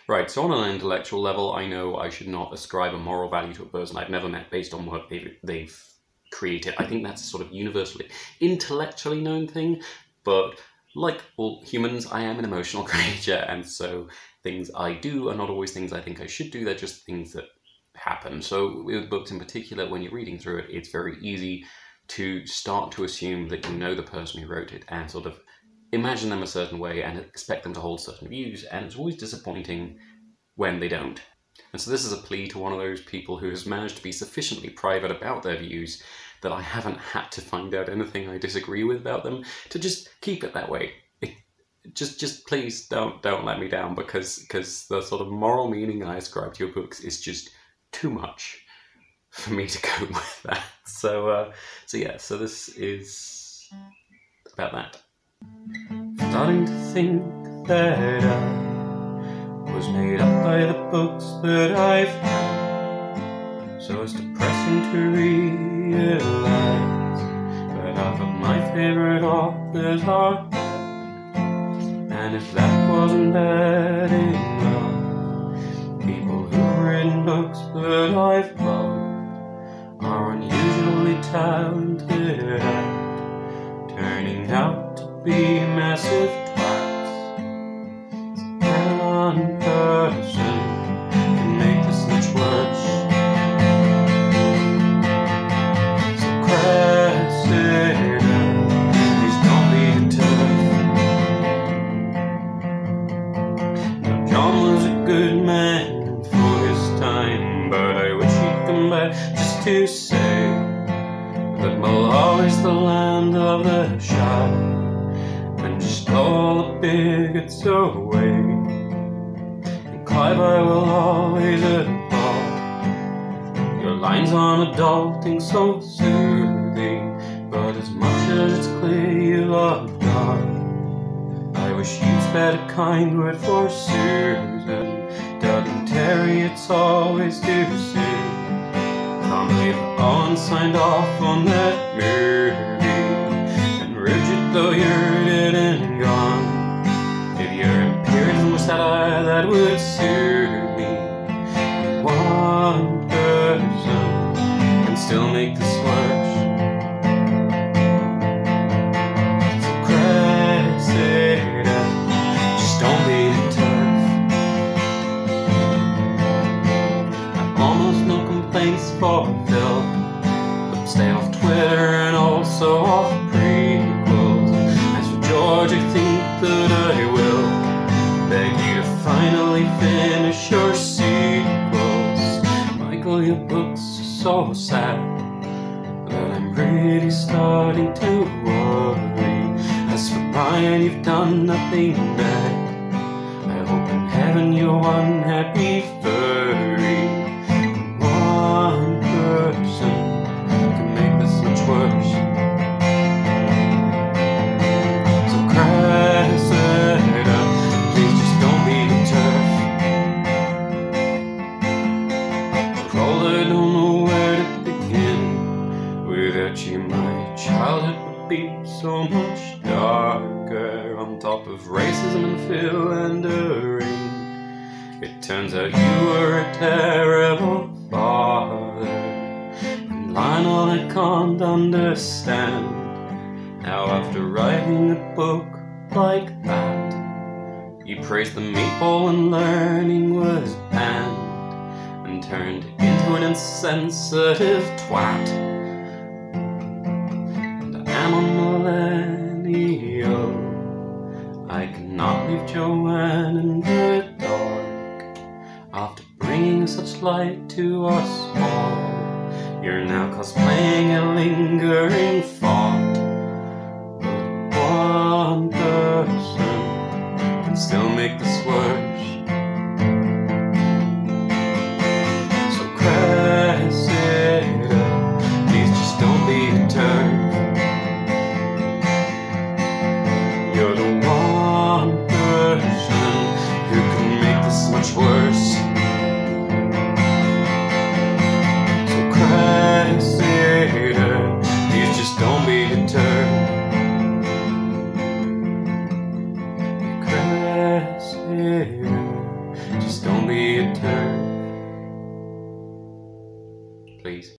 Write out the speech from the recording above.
Right, so on an intellectual level, I know I should not ascribe a moral value to a person I've never met based on what they've created. I think that's a sort of universally intellectually known thing, but like all humans, I am an emotional creature, and so things I do are not always things I think I should do, they're just things that happen. So with books in particular, when you're reading through it, it's very easy to start to assume that you know the person who wrote it and sort of imagine them a certain way and expect them to hold certain views, and it's always disappointing when they don't. And so this is a plea to one of those people who has managed to be sufficiently private about their views that I haven't had to find out anything I disagree with about them, to just keep it that way. Just please don't let me down, because the sort of moral meaning I ascribe to your books is just too much for me to cope with that. So this is about that. Starting to think that I was made up by the books that I've had, so it's depressing to realize that half of my favourite authors are bad. And if that wasn't bad enough, people who've written books that I've loved are unusually talented at turning out to be massive twats. One person can make this much worse. So Cressida, please don't be deterred. Now John was a good man for his time, but I wish he'd come back just to say that Malawi is the land of the shy, and just all the bigots away. And Clive, I will always applaud your lines on adulting, so soothing, but as much as it's clear you love God, I wish you'd spared a kind word for Susan. Doug and Terry, it's always too soon. Can't believe Owen signed off on that movie, and rigid though you're dead and gone, if your imperialism was that would suit me. One person can still make this worse. So Cressida, just don't be deterred. I've almost no complaints for Phil, but stay off Twitter and also off prequels. As for George, I think that I will beg you to finally finish your sequels. Michael, your books are so sad that I'm really starting to worry. As for Brian, you've done nothing bad. I hope in heaven you're one happy furry. One person can make this much worse. So Cressida, please just don't be deterred. Crawler, I don't know where to begin. Without you, my childhood would be so much darker. On top of racism and philandering, it turns out you were a terrible father. And Lionel, I can't understand how after writing a book like that, you praised the meatball when learning was banned, and turned into an insensitive twat. And I'm a millennial, I cannot leave Joanne in the dark. After bringing such light to us all, you're now cosplaying a lingering fault. But one person can still make this worse. So Cressida, please just don't be deterred. You're the one person who can make this much worse. So Cressida, please just don't be deterred. Cressida. only a turn. Please.